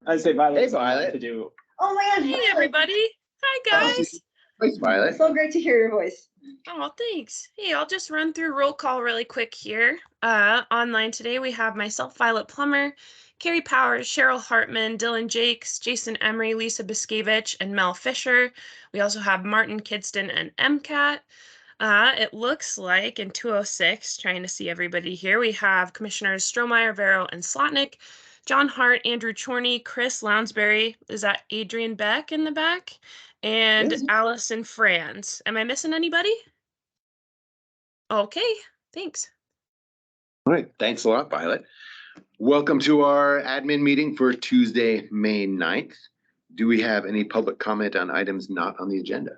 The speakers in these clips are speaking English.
I'd say Violet. Hey, Violet. To do. Oh my gosh. Hey, everybody. Hi, guys. Thanks, Violet. So great to hear your voice. Oh, thanks. Hey, I'll just run through roll call really quick here. Online today, we have myself, Violet Plummer, Carrie Powers, Cheryl Hartman, Dylan Jakes, Jason Emery, Lisa Biskevich, and Mel Fisher. We also have Martin Kidston and MCAT. It looks like in 206, trying to see everybody here, we have Commissioners Strohmeyer, Vero, and Slotnick, John Hart, Andrew Chorney, Chris Lounsbury, is that Adrian Beck in the back? And Yes. Allison Franz. Am I missing anybody? Okay, thanks. All right, thanks a lot, Violet. Welcome to our admin meeting for Tuesday, May 9th. Do we have any public comment on items not on the agenda?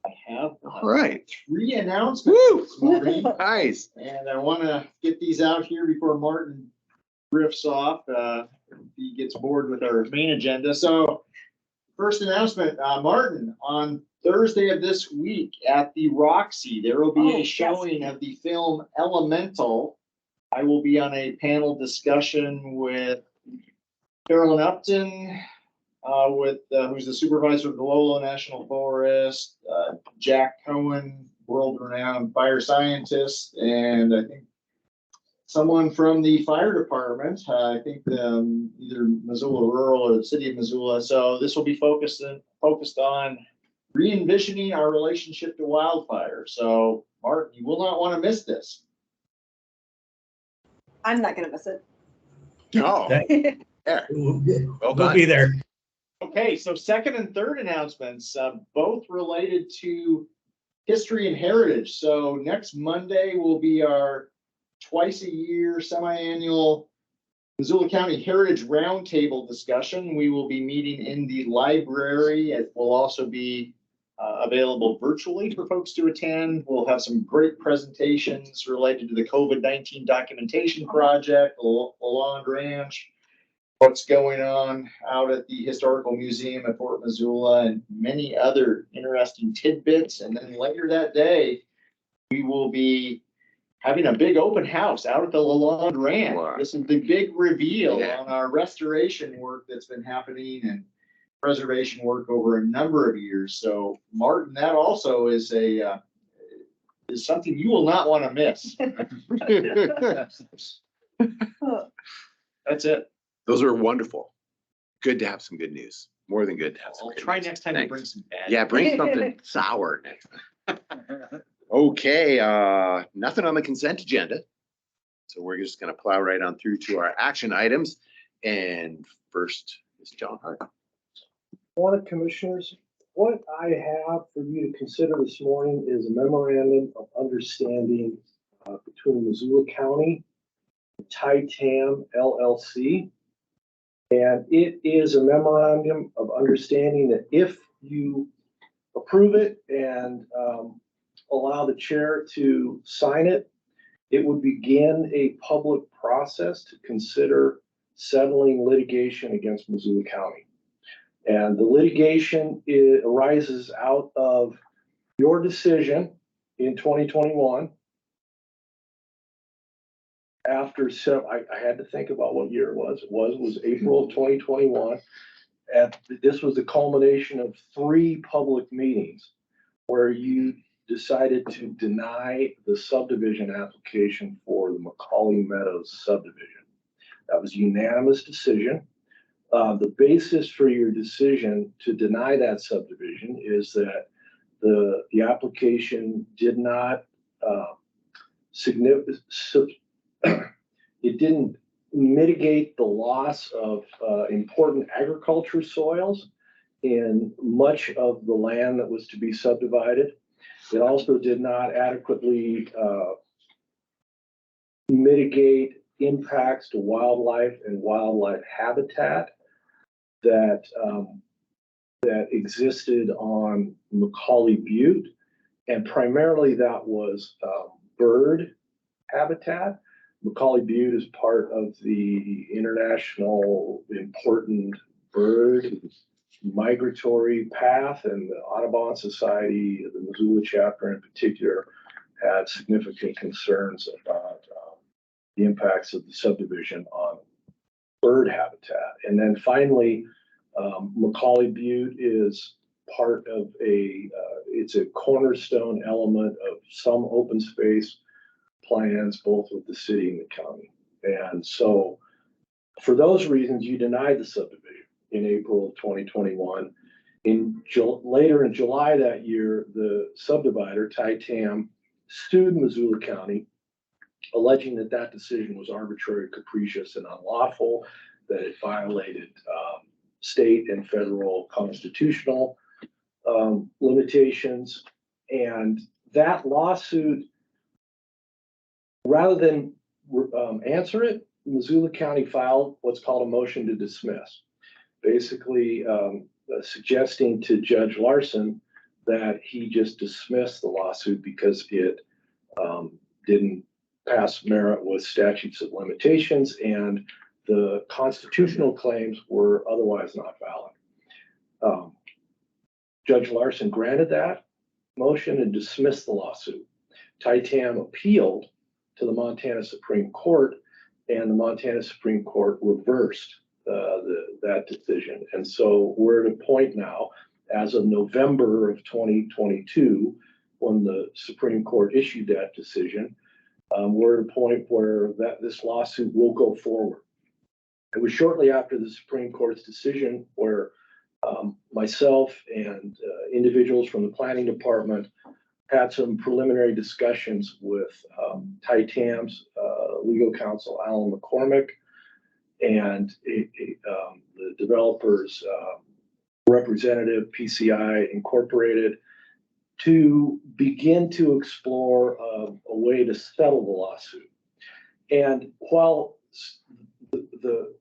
I have All right. 3 announcements Woo! this morning, Nice. and I want to get these out here before Martin riffs off. If he gets bored with our main agenda. So, first announcement, Martin, on Thursday of this week at the Roxy, there will be a showing of the film Elemental. I will be on a panel discussion with Carolyn Upton, who's the supervisor of the Lolo National Forest, Jack Cohen, world-renowned fire scientist, and I think someone from the fire department. I think either Missoula Rural or the city of Missoula. So this will be focused on re-envisioning our relationship to wildfire. So Martin, you will not want to miss this. I'm not gonna miss it. Oh, there. Well We'll done. be there. Okay, so second and third announcements, both related to history and heritage. So next Monday will be our twice a year semi-annual Missoula County Heritage Roundtable discussion. We will be meeting in the library. It will also be available virtually for folks to attend. We'll have some great presentations related to the COVID-19 documentation project, Lalonde Ranch, what's going on out at the Historical Museum at Fort Missoula, and many other interesting tidbits. And then later that day, we will be having a big open house out at the Lalonde Ranch. Wow. This is the big reveal Yeah. on our restoration work that's been happening and preservation work over a number of years. So Martin, that also is something you will not want to miss. That's it. Those are wonderful. Good to have some good news. More than good to have some I'll good try news. next time to Thanks. bring some bad. Yeah, bring something sour next time. Okay, nothing on the consent agenda. So we're just gonna plow right on through to our action items. And first is John Hart. Morning, Commissioners. What I have for you to consider this morning is a memorandum of understanding between Missoula County and Titam LLC. And it is a memorandum of understanding that if you approve it and allow the chair to sign it, it would begin a public process to consider settling litigation against Missoula County. And the litigation arises out of your decision in 2021. After I had to think about what year it was. It was April of 2021. And this was the culmination of 3 public meetings where you decided to deny the subdivision application for the Macaulay Meadows subdivision. That was a unanimous decision. The basis for your decision to deny that subdivision is that the application did not it didn't mitigate the loss of important agriculture soils in much of the land that was to be subdivided. It also did not adequately mitigate impacts to wildlife and wildlife habitat that existed on Macaulay Butte, and primarily that was bird habitat. Macaulay Butte is part of the international important bird migratory path, and the Audubon Society, the Missoula chapter in particular, had significant concerns about the impacts of the subdivision on bird habitat. And then finally, Macaulay Butte is part of it's a cornerstone element of some open space plans, both with the city and the county. And so for those reasons, you denied the subdivision in April of 2021. Later in July that year, the subdivider, Titam, sued Missoula County, alleging that that decision was arbitrary, capricious, and unlawful, that it violated state and federal constitutional limitations. And that lawsuit, rather than answer it, Missoula County filed what's called a motion to dismiss, basically suggesting to Judge Larson that he just dismissed the lawsuit because it didn't pass merit with statutes of limitations and the constitutional claims were otherwise not valid. Judge Larson granted that motion and dismissed the lawsuit. Titam appealed to the Montana Supreme Court, and the Montana Supreme Court reversed that decision. And so we're at a point now, as of November of 2022, when the Supreme Court issued that decision, we're at a point where this lawsuit will go forward. It was shortly after the Supreme Court's decision where myself and individuals from the planning department had some preliminary discussions with Titam's legal counsel, Alan McCormick, and the developer's representative, PCI Incorporated, to begin to explore a way to settle the lawsuit. And while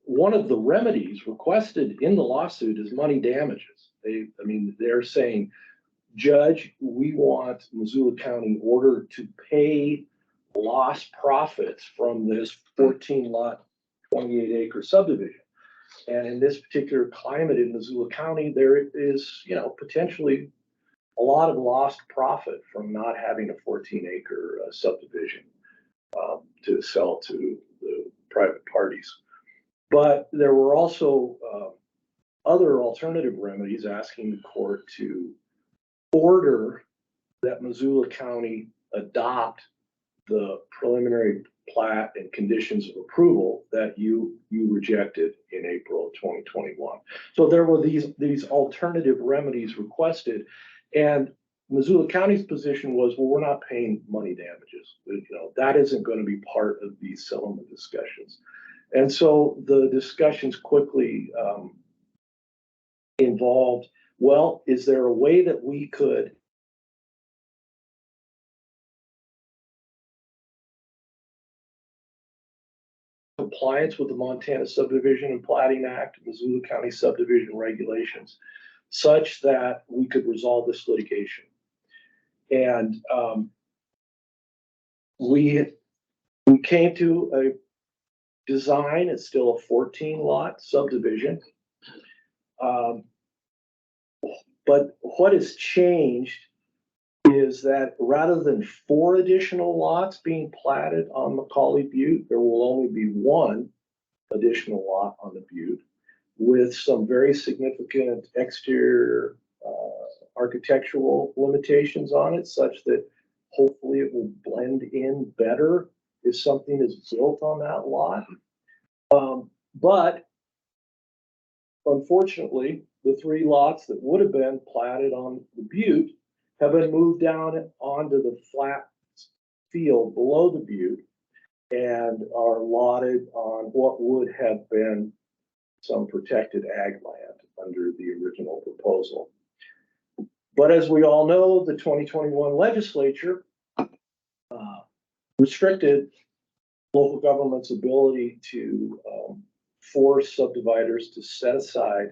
one of the remedies requested in the lawsuit is money damages, they're saying, Judge, we want Missoula County ordered to pay lost profits from this 14-lot, 28-acre subdivision. And in this particular climate in Missoula County, there is, potentially a lot of lost profit from not having a 14-acre subdivision to sell to the private parties. But there were also other alternative remedies asking the court to order that Missoula County adopt the preliminary plat and conditions of approval that you rejected in April of 2021. So there were these alternative remedies requested, and Missoula County's position was, well, we're not paying money damages. That isn't going to be part of these settlement discussions. And so the discussions quickly involved, well, is there a way that we could compliance with the Montana Subdivision and Platting Act, Missoula County subdivision regulations, such that we could resolve this litigation? And we came to a design. It's still a 14-lot subdivision. But what has changed is that rather than 4 additional lots being platted on Macaulay Butte, there will only be 1 additional lot on the Butte with some very significant exterior architectural limitations on it, such that hopefully it will blend in better if something is built on that lot. But unfortunately, the 3 lots that would have been platted on the Butte have been moved down onto the flat field below the Butte and are lotted on what would have been some protected ag land under the original proposal. But as we all know, the 2021 legislature restricted local government's ability to force subdividers to set aside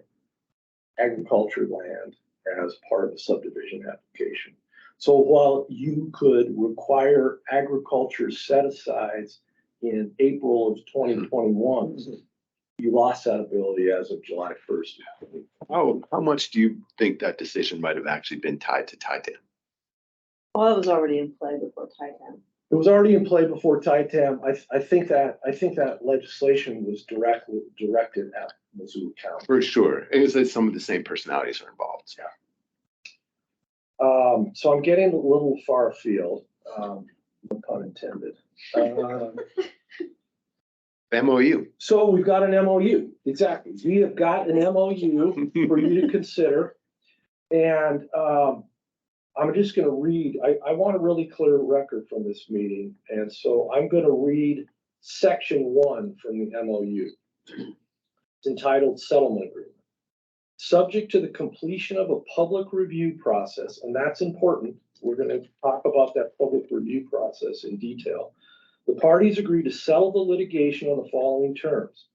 agriculture land as part of a subdivision application. So while you could require agriculture set-asides in April of 2021, you lost that ability as of July 1st. How much do you think that decision might have actually been tied to Titan? Well, that was already in play before Titan. It was already in play before Titan. I think that legislation was directed at Missoula County. For sure. It was like some of the same personalities are involved. Yeah. So I'm getting a little far afield, no pun intended. MOU. So we've got an MOU, exactly. We have got an MOU for you to consider. And I'm just gonna read, I want a really clear record from this meeting. And so I'm gonna read section 1 from the MOU. It's entitled Settlement Agreement. Subject to the completion of a public review process, and that's important. We're gonna talk about that public review process in detail. The parties agree to settle the litigation on the following terms.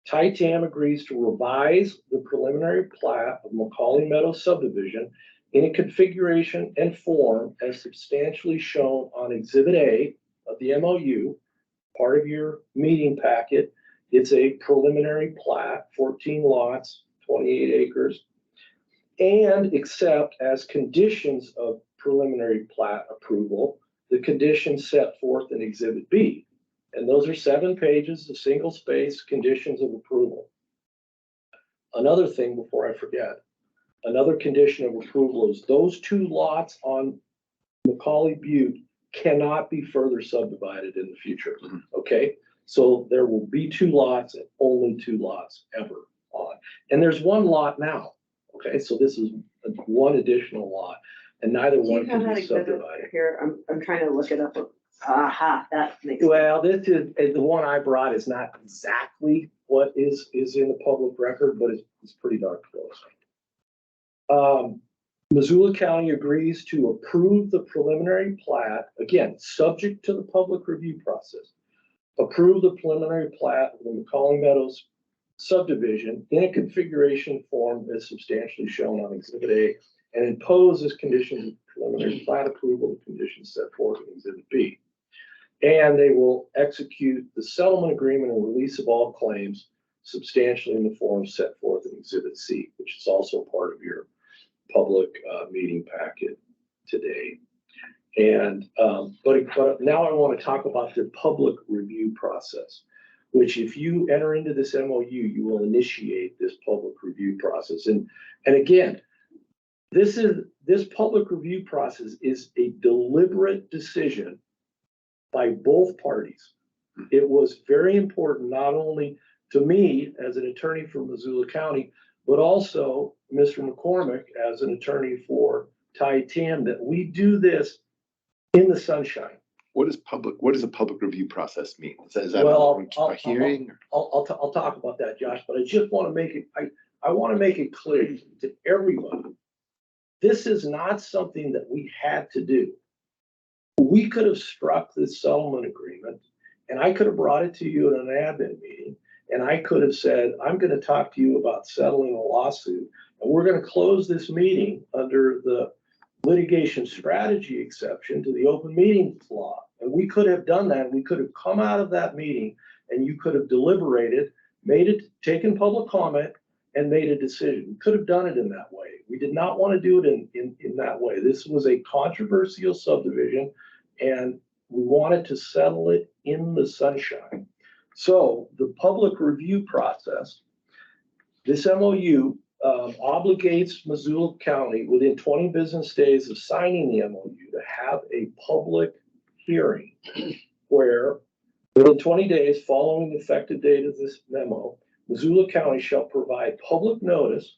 Titan agrees to revise the preliminary plat of Macaulay Meadows subdivision in a configuration and form as substantially shown on Exhibit A of the MOU, part of your meeting packet. It's a preliminary plat, 14 lots, 28 acres, and accept as conditions of preliminary plat approval the conditions set forth in Exhibit B. And those are 7 pages of single space conditions of approval. Another thing before I forget, another condition of approval is those 2 lots on Macaulay Butte cannot be further subdivided in the future. Okay, so there will be 2 lots and only 2 lots ever on. And there's 1 lot now. Okay, so this is 1 additional lot, and neither Do you one have can that be exhibit subdivided. here? I'm trying to look it up. Aha, that makes. Well, this is, the one I brought is not exactly what is in the public record, but it's pretty darn close. Missoula County agrees to approve the preliminary plat, again, subject to the public review process. Approve the preliminary plat of the Macaulay Meadows subdivision in a configuration form as substantially shown on Exhibit A, and impose as conditions of preliminary plat approval the conditions set forth in Exhibit B. And they will execute the settlement agreement and release of all claims substantially in the form set forth in Exhibit C, which is also part of your public meeting packet today. And but now I want to talk about the public review process, which if you enter into this MOU, you will initiate this public review process. And again, this public review process is a deliberate decision by both parties. It was very important, not only to me as an attorney for Missoula County, but also Mr. McCormick as an attorney for Titan, that we do this in the sunshine. What does a public review process mean? Is that Well, a hearing? I'll talk about that, Josh, but I just want to make it, I want to make it clear to everyone. This is not something that we had to do. We could have struck this settlement agreement and I could have brought it to you at an admin meeting. And I could have said, I'm going to talk to you about settling a lawsuit. And we're going to close this meeting under the litigation strategy exception to the open meetings law. And we could have done that. We could have come out of that meeting and you could have deliberated, taken public comment and made a decision. We could have done it in that way. We did not want to do it in that way. This was a controversial subdivision and we wanted to settle it in the sunshine. So the public review process, this MOU obligates Missoula County within 20 business days of signing the MOU to have a public hearing where within 20 days following the effective date of this memo, Missoula County shall provide public notice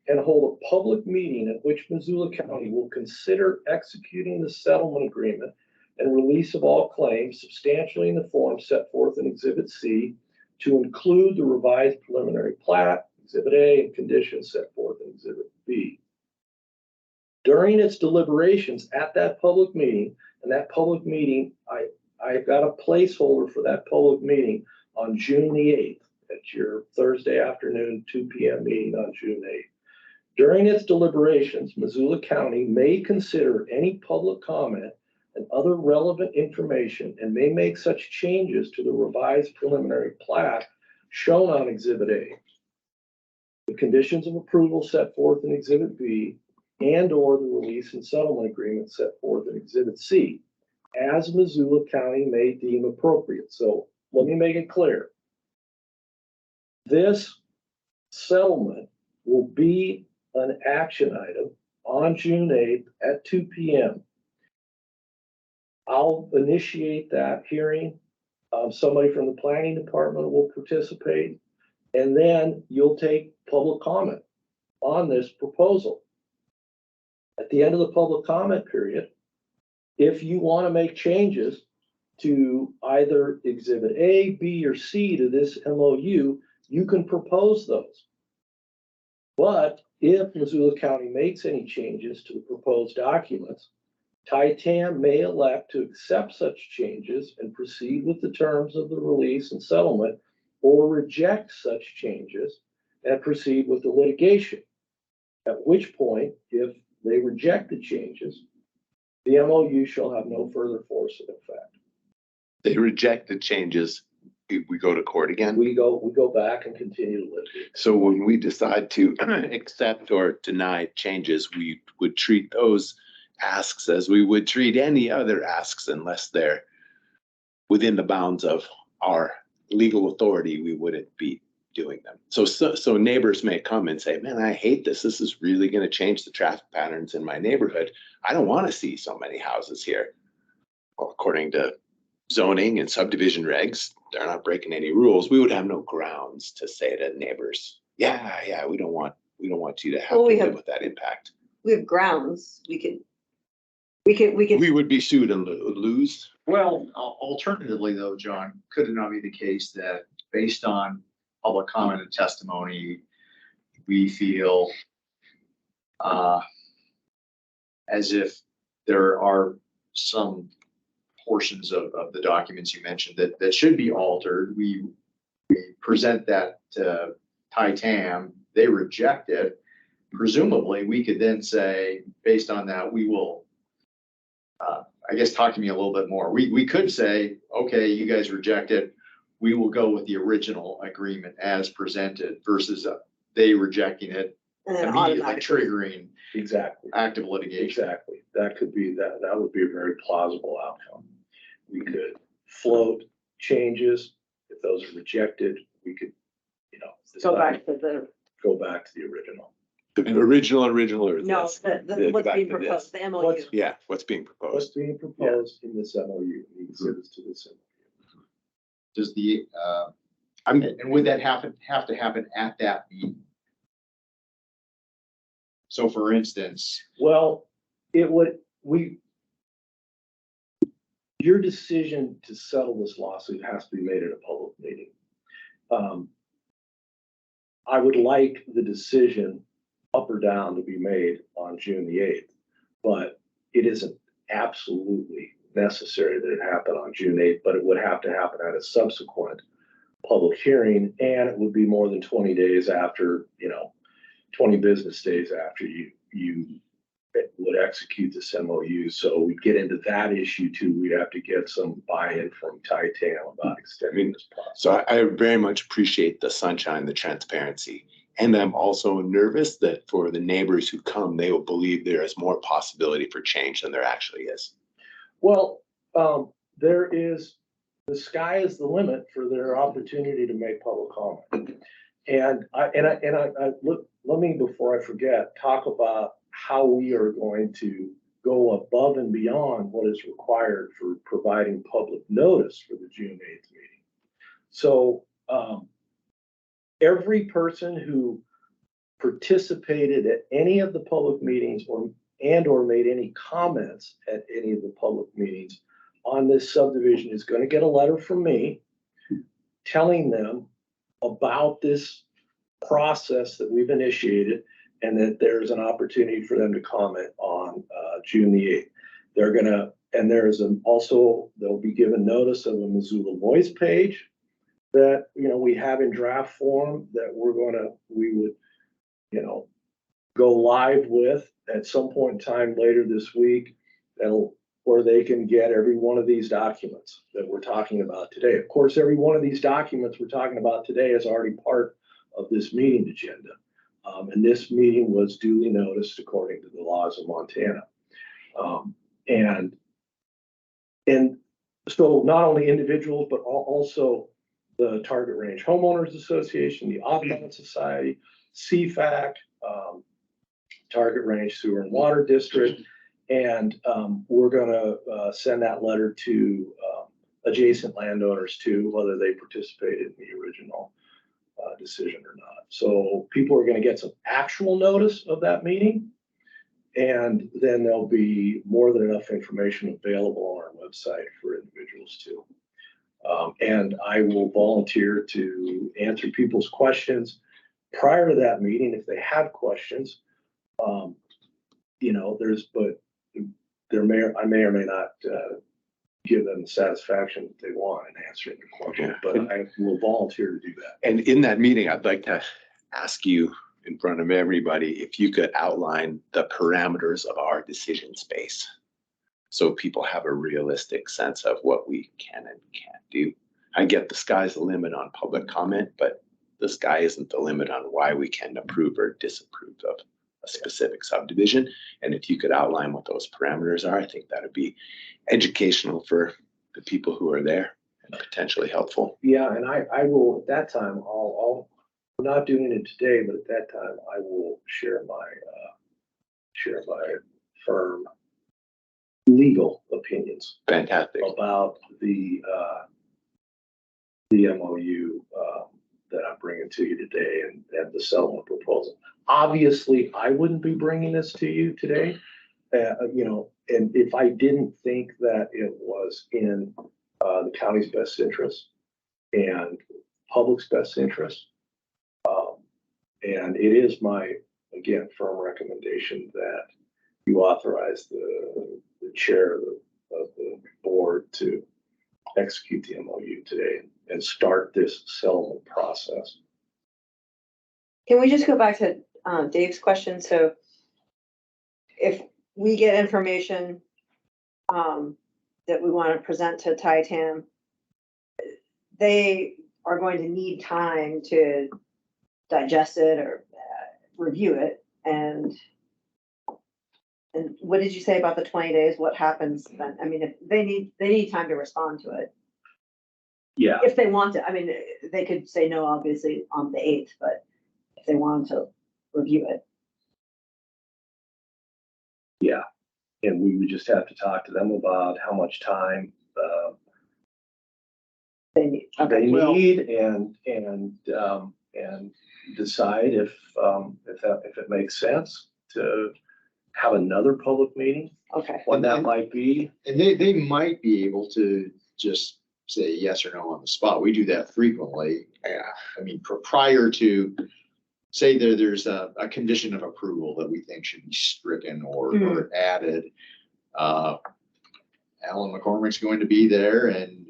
and hold a public meeting at which Missoula County will consider executing the settlement agreement and release of all claims substantially in the form set forth in Exhibit C to include the revised preliminary plat, Exhibit A, and conditions set forth in Exhibit B. During its deliberations at that public meeting, and that public meeting, I've got a placeholder for that public meeting on June the 8th. At your Thursday afternoon, 2 p.m. meeting on June 8th. During its deliberations, Missoula County may consider any public comment and other relevant information and may make such changes to the revised preliminary plat shown on Exhibit A, the conditions of approval set forth in Exhibit B, and or the release and settlement agreement set forth in Exhibit C. as Missoula County may deem appropriate. So let me make it clear. This settlement will be an action item on June 8th at 2 p.m. I'll initiate that hearing. Somebody from the planning department will participate, and then you'll take public comment on this proposal. At the end of the public comment period, if you want to make changes to either Exhibit A, B, or C to this MOU, you can propose those. But if Missoula County makes any changes to the proposed documents, TITAM may elect to accept such changes and proceed with the terms of the release and settlement, or reject such changes and proceed with the litigation. At which point, if they reject the changes, the MOU shall have no further force and effect. They reject the changes, we go to court again. We go back and continue to litigate. So when we decide to accept or deny changes, we would treat those asks as we would treat any other asks, unless they're within the bounds of our legal authority, we wouldn't be doing them. So neighbors may come and say, man, I hate this. This is really going to change the traffic patterns in my neighborhood. I don't want to see so many houses here. Well, according to zoning and subdivision regs, they're not breaking any rules. We would have no grounds to say to neighbors, yeah, we don't want you to have Well, to we live have- with that impact. We have grounds, we could. We would be sued and lose. Well, alternatively though, John, could it not be the case that based on public comment and testimony, we feel as if there are some portions of the documents you mentioned that should be altered. We present that to TITAM, they reject it. Presumably, we could then say, based on that, we will, I guess, talk to me a little bit more. We could say, okay, you guys reject it. We will go with the original agreement as presented versus they rejecting it, And then immediately automatically. triggering Exactly. active litigation. Exactly. That could be, that would be a very plausible outcome. We could float changes. If those are rejected, we could, Go back to the, go back to the original. The original or no, this? what's back being to this. proposed, the MOU. What's- Yeah, what's being What's proposed? being proposed in this MOU, the exhibits to this MOU. Does the, I'm, and would that have to happen at that meeting? So for instance, Well, your decision to settle this lawsuit has to be made at a public meeting. I would like the decision up or down to be made on June the 8th, but it isn't absolutely necessary that it happen on June 8th, but it would have to happen at a subsequent public hearing, and it would be more than 20 days after, 20 business days after you would execute this MOU. So we get into that issue too. We'd have to get some buy-in from TITAM about extending this process. so I very much appreciate the sunshine, the transparency. And I'm also nervous that for the neighbors who come, they will believe there is more possibility for change than there actually is. Well, the sky is the limit for their opportunity to make public comment. And let me, before I forget, talk about how we are going to go above and beyond what is required for providing public notice for the June 8th meeting. So every person who participated at any of the public meetings or made any comments at any of the public meetings on this subdivision is going to get a letter from me telling them about this process that we've initiated and that there's an opportunity for them to comment on June the 8th. They'll be given notice of a Missoula Voice page that, we have in draft form that we would go live with at some point in time later this week, where they can get every one of these documents that we're talking about today. Of course, every one of these documents we're talking about today is already part of this meeting agenda. And this meeting was duly noticed according to the laws of Montana. And And so not only individuals, but also the Target Range Homeowners Association, the Audubon Society, CFAC, Target Range Sewer and Water District. And we're gonna send that letter to adjacent landowners too, whether they participated in the original decision or not. So people are gonna get some actual notice of that meeting. And then there'll be more than enough information available on our website for individuals too. And I will volunteer to answer people's questions prior to that meeting if they have questions. You know, I may or may not give them the satisfaction that they want in answering the question, but I will volunteer to do that. And in that meeting, I'd like to ask you in front of everybody, if you could outline the parameters of our decision space. So people have a realistic sense of what we can and can't do. I get the sky's the limit on public comment, but the sky isn't the limit on why we can approve or disapprove of a specific subdivision. And if you could outline what those parameters are, I think that would be educational for the people who are there and potentially helpful. Yeah, and I will, at that time, I'm not doing it today, but at that time, I will share my firm legal opinions Fantastic. about the MOU that I'm bringing to you today and the settlement proposal. Obviously, I wouldn't be bringing this to you today, you know, and if I didn't think that it was in the county's best interest and public's best interest. And it is my, again, firm recommendation that you authorize the chair of the board to execute the MOU today and start this settlement process. Can we just go back to Dave's question? So if we get information that we want to present to Titan, they are going to need time to digest it or review it. And what did you say about the 20 days? What happens then? I mean, if they need time to respond to it. Yeah. If they want to, I mean, they could say no, obviously on the 8th, but if they wanted to review it. Yeah. And we would just have to talk to them about how much time They need. they Well- need and decide if it makes sense to have another public meeting, Okay. what that might be. And they might be able to just say yes or no on the spot. We do that frequently. Yeah. I mean, prior to, say there's a condition of approval that we think should be stricken or added. Alan McCormick's going to be there and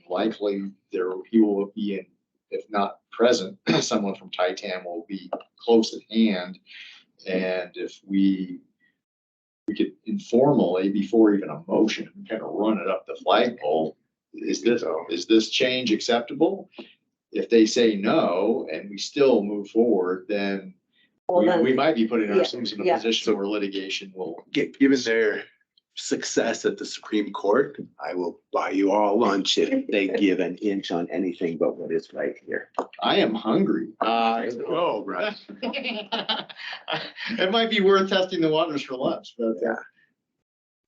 likely he will be in, if not present, someone from Titan will be close at hand. And if we could informally, before even a motion, kind of run it up the flagpole, is this change acceptable? If they say no, and we still move forward, then we might be putting ourselves in a position where litigation will. Given their success at the Supreme Court, I will buy you all lunch if they give an inch on anything but what is right here. I am hungry. Oh, right. It might be worth testing the waters for lunch, but. Yeah.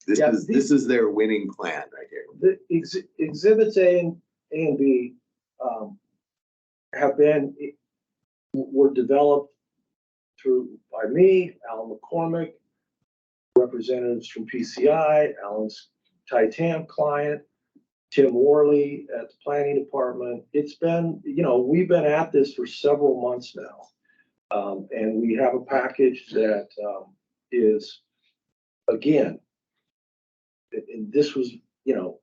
Yeah, This is their winning plan right here. The exhibits A and B were developed by me, Alan McCormick, representatives from PCI, Alan's Titan client, Tim Worley at the planning department. It's been, we've been at this for several months now. And we have a package that is, again, and this was,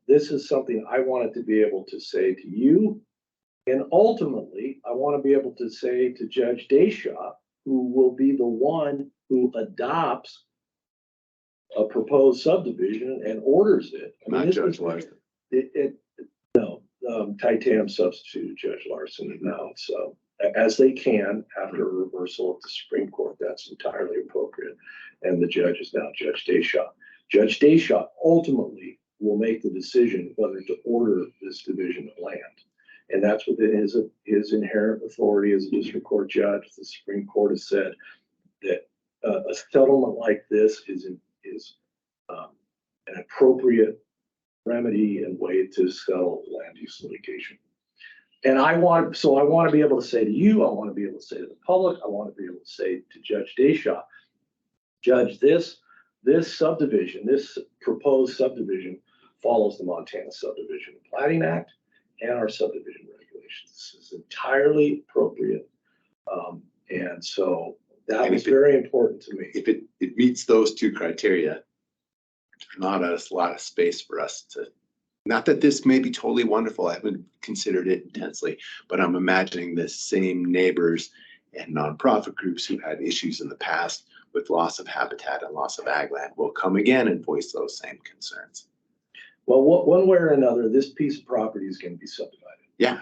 this is something I wanted to be able to say to you. And ultimately, I want to be able to say to Judge Desha, who will be the one who adopts a proposed subdivision and orders it. I mean, Not Judge Larson. No, Titan substituted Judge Larson now. So as they can after a reversal of the Supreme Court, that's entirely appropriate. And the judge is now Judge Desha. Judge Desha ultimately will make the decision whether to order this division of land. And that's within his inherent authority as a district court judge. The Supreme Court has said that a settlement like this is an appropriate remedy and way to settle land use litigation. And I want to be able to say to you, I want to be able to say to the public, I want to be able to say to Judge Deshaw, Judge, this subdivision, this proposed subdivision follows the Montana Subdivision and Plating Act and our subdivision regulations. This is entirely appropriate. And so that was very important to me. If it meets those two criteria, there's not a lot of space for us to, not that this may be totally wonderful, I haven't considered it intensely, but I'm imagining the same neighbors and nonprofit groups who had issues in the past with loss of habitat and loss of ag land will come again and voice those same concerns. Well, one way or another, this piece of property is going to be subdivided. Yeah.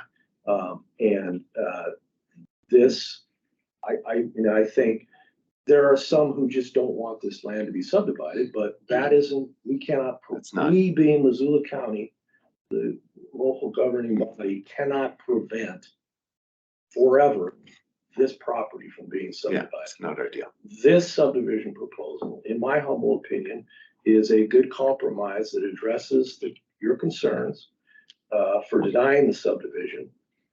This, I think there are some who just don't want this land to be subdivided, but that isn't, we cannot, That's not- we being Missoula County, the local governing body cannot prevent forever this property from being Yeah, subdivided. it's not our deal. This subdivision proposal, in my humble opinion, is a good compromise that addresses your concerns for denying the subdivision,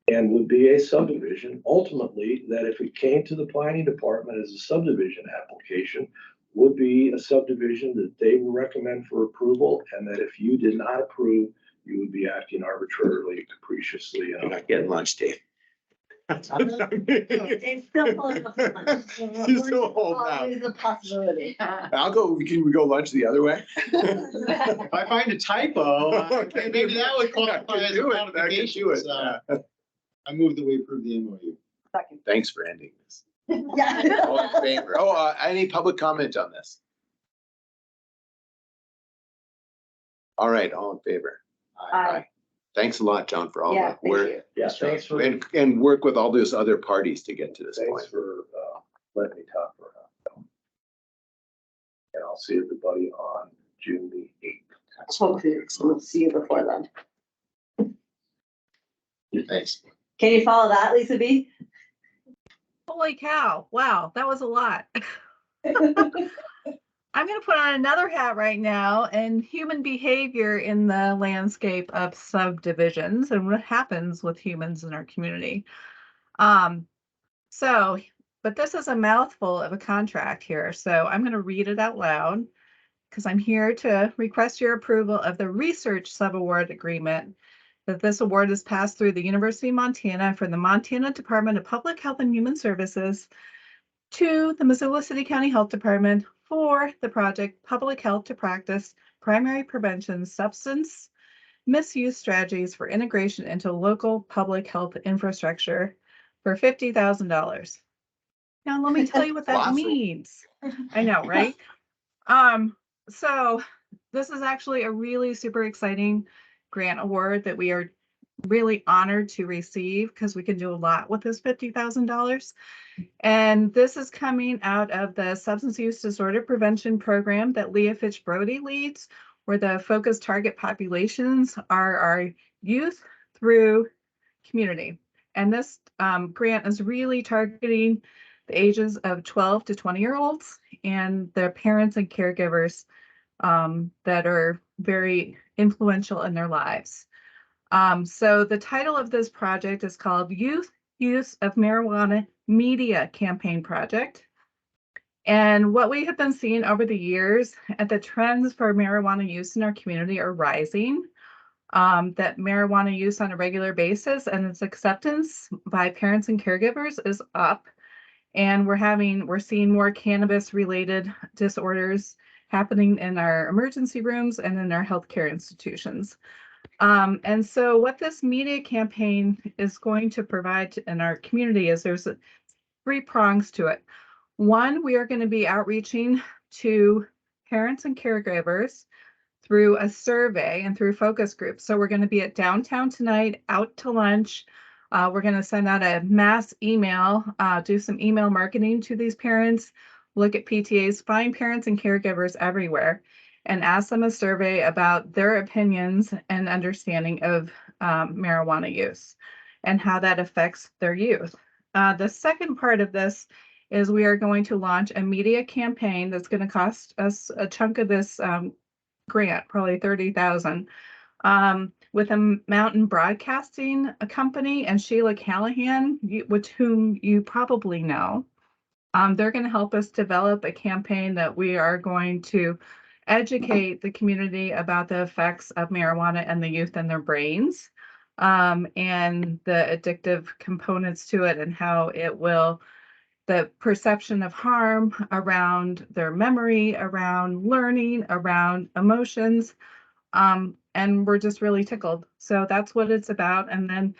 and would be a subdivision ultimately that if it came to the planning department as a subdivision application, would be a subdivision that they would recommend for approval, and that if you did not approve, you would be acting arbitrarily, capriciously. You're not getting lunch, Dave. It's still pulling up. You're still holding out. Always a possibility. I'll go, can we go lunch the other way? If I find a typo, Okay. maybe that would I qualify can as do a it. I can modification. do it. So Yeah. I move that we approve the MOU. Second. Thanks for ending this. Yeah. All in favor? Oh, any public comment on this? All right, all in favor? Aye. Thanks a lot, John, for all Yeah, the thank work. you. Yeah, thanks for, And work with all those other parties to get to this thanks point. for letting me talk for a while. And I'll see everybody on June the 8th. Hopefully, we'll see you before then. Thanks. Can you follow that, Lisa B? Holy cow. Wow, that was a lot. I'm going to put on another hat right now and human behavior in the landscape of subdivisions and what happens with humans in our community. But this is a mouthful of a contract here. So I'm going to read it out loud because I'm here to request your approval of the research subaward agreement. That this award is passed through the University of Montana for the Montana Department of Public Health and Human Services to the Missoula City County Health Department for the project Public Health to Practice Primary Prevention Substance Misuse Strategies for Integration into Local Public Health Infrastructure for $50,000. Now, let me tell you what that Colossal. means. I know, right? So this is actually a really super exciting grant award that we are really honored to receive because we can do a lot with this $50,000. And this is coming out of the Substance Use Disorder Prevention Program that Leah Fitch Brody leads, where the focused target populations are our youth through community. And this grant is really targeting the ages of 12 to 20-year-olds and their parents and caregivers that are very influential in their lives. So the title of this project is called Youth Use of Marijuana Media Campaign Project. And what we have been seeing over the years, the trends for marijuana use in our community are rising. That marijuana use on a regular basis and its acceptance by parents and caregivers is up. And we're seeing more cannabis related disorders happening in our emergency rooms and in our healthcare institutions. And so what this media campaign is going to provide in our community is there's 3 prongs to it. One, we are going to be outreaching to parents and caregivers through a survey and through focus groups. So we're going to be at downtown tonight, out to lunch. We're going to send out a mass email, do some email marketing to these parents, look at PTAs, find parents and caregivers everywhere. and ask them a survey about their opinions and understanding of marijuana use and how that affects their youth. The second part of this is we are going to launch a media campaign that's going to cost us a chunk of this grant, probably $30,000, with a Mountain Broadcasting company and Sheila Callahan, with whom you probably know. They're going to help us develop a campaign that we are going to educate the community about the effects of marijuana and the youth and their brains, and the addictive components to it and how it will, the perception of harm around their memory, around learning, around emotions. And we're just really tickled. So that's what it's about. And then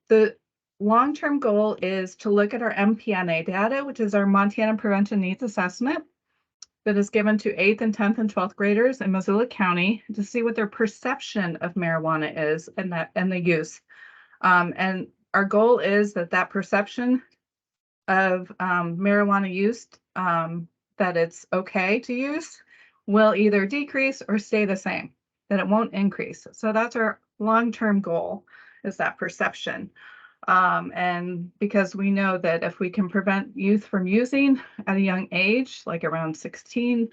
the long-term goal is to look at our MPNA data, which is our Montana Prevention Needs Assessment that is given to 8th and 10th and 12th graders in Missoula County, to see what their perception of marijuana is and the use. And our goal is that perception of marijuana use, that it's okay to use, will either decrease or stay the same, that it won't increase. So that's our long-term goal, is that perception. And because we know that if we can prevent youth from using at a young age, like around 16,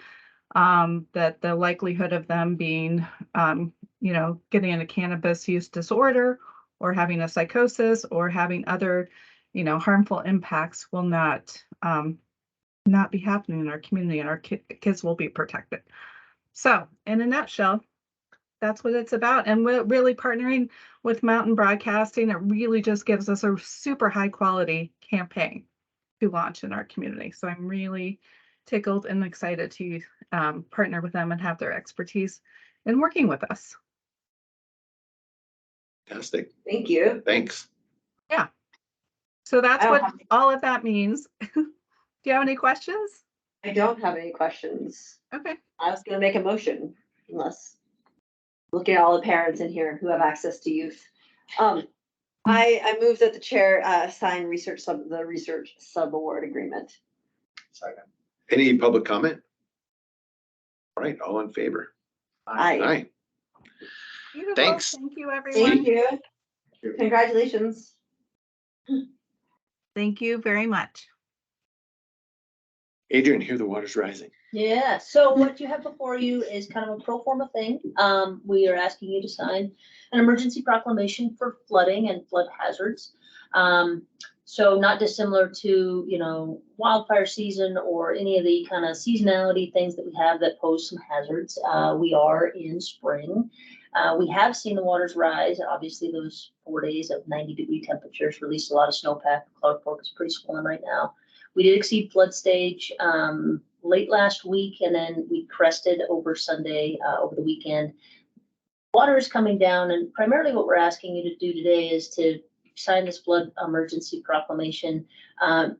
that the likelihood of them being, getting a cannabis use disorder or having a psychosis or having other, harmful impacts will not be happening in our community, and our kids will be protected. So in a nutshell, that's what it's about. And we're really partnering with Mountain Broadcasting. It really just gives us a super high quality campaign to launch in our community. So I'm really tickled and excited to partner with them and have their expertise in working with us. Fantastic. Thank you. Thanks. So that's I don't what have- all of that means. Do you have any questions? I don't have any questions. Okay. I was gonna make a motion, unless looking at all the parents in here who have access to youth. I move that the chair sign the research sub-award agreement. Second. Any public comment? All right, all in favor? Aye. Beautiful. Thanks. Thank you, everyone. Thank you. Congratulations. Thank you very much. Adrian, hear the water's rising. Yeah, so what you have before you is kind of a pro forma thing. We are asking you to sign an emergency proclamation for flooding and flood hazards. So not dissimilar to, wildfire season or any of the kind of seasonality things that we have that pose some hazards. We are in spring. We have seen the waters rise. Obviously, those 4 days of 90-degree temperatures released a lot of snowpack. Clark Fork is pretty swollen right now. We did exceed flood stage late last week, and then we crested over Sunday, over the weekend. Water is coming down, and primarily what we're asking you to do today is to sign this flood emergency proclamation,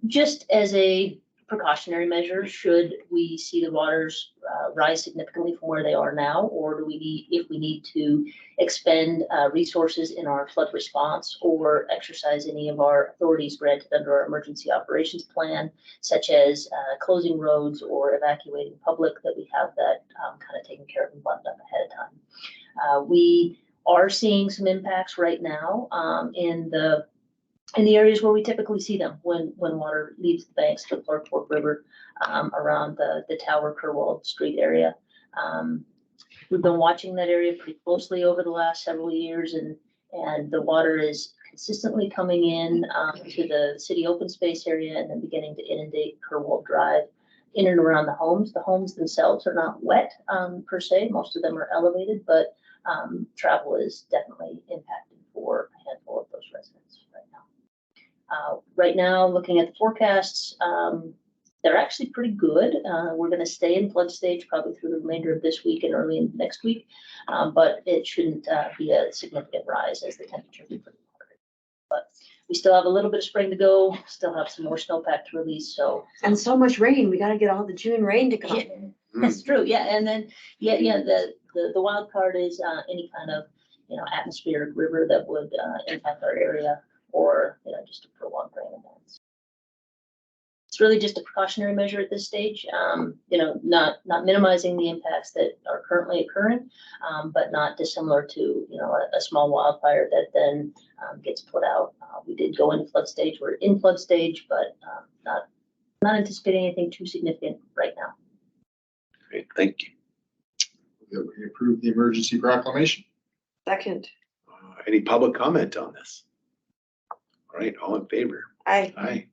just as a precautionary measure should we see the waters rise significantly from where they are now, or if we need to expend resources in our flood response or exercise any of our authorities granted under our emergency operations plan, such as closing roads or evacuating public, that we have that kind of taken care of and buttoned up ahead of time. We are seeing some impacts right now in the areas where we typically see them when water leaves the banks of the Clark Fork River, around the Tower Kerwald Street area. We've been watching that area pretty closely over the last several years, and the water is consistently coming in to the city open space area and then beginning to inundate Kerwald Drive in and around the homes. The homes themselves are not wet per se. Most of them are elevated, but travel is definitely impacted for a handful of those residents right now. Right now, looking at the forecasts, they're actually pretty good. We're going to stay in flood stage probably through the remainder of this week and early into next week, but it shouldn't be a significant rise as the temperature is pretty moderate. But we still have a little bit of spring to go, still have some more snowpack to release. And so much rain. We gotta get all the June rain to come. Yeah, that's true. Yeah, and then the wild card is any kind of atmospheric river that would impact our area, or just a prolonged rain events. It's really just a precautionary measure at this stage, not minimizing the impacts that are currently occurring, but not dissimilar to, a small wildfire that then gets put out. We did go into flood stage, we're in flood stage, but not anticipating anything too significant right now. Great, thank you. That we approve the emergency proclamation. Second, Any public comment on this? All right, all in favor? Aye.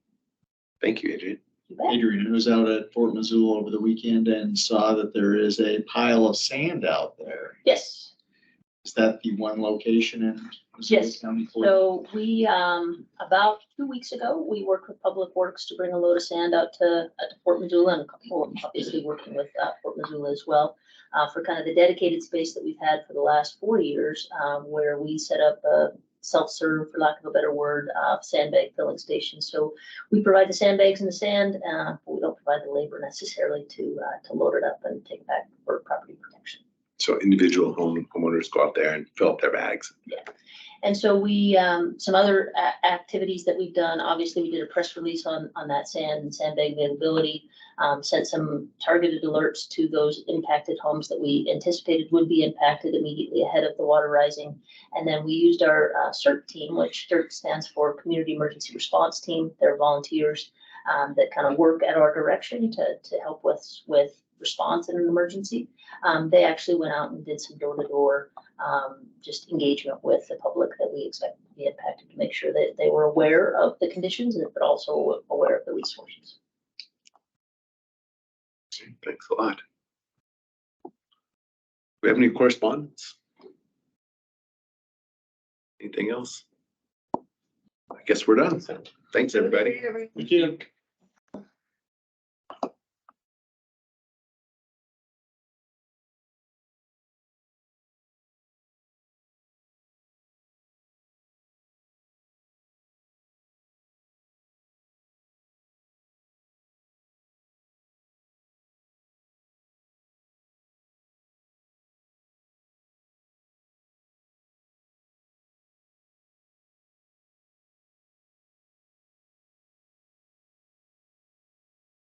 Thank you, Adrian. You bet. Adrian, I was out at Fort Missoula over the weekend and saw that there is a pile of sand out there. Yes. Is that the one location in Missoula Yes. County? So we, about 2 weeks ago, we worked with Public Works to bring a load of sand out to Fort Missoula, and obviously working with Fort Missoula as well, for kind of the dedicated space that we've had for the last 4 years, where we set up a self-serve, for lack of a better word, sandbag filling station. So we provide the sandbags and the sand, but we don't provide the labor necessarily to load it up and take it back for property protection. So individual homeowners go out there and fill up their bags. Yeah. And so we, some other activities that we've done, obviously we did a press release on that sand and sandbag availability, sent some targeted alerts to those impacted homes that we anticipated would be impacted immediately ahead of the water rising. And then we used our CERT team, which CERT stands for Community Emergency Response Team. They're volunteers that kind of work at our direction to help with response in an emergency. They actually went out and did some door-to-door just engagement with the public that we expect to be impacted, to make sure that they were aware of the conditions, but also aware of the resources. Thanks a lot. Do we have any correspondence? Anything else? I guess we're done. Thanks, everybody. Thank you.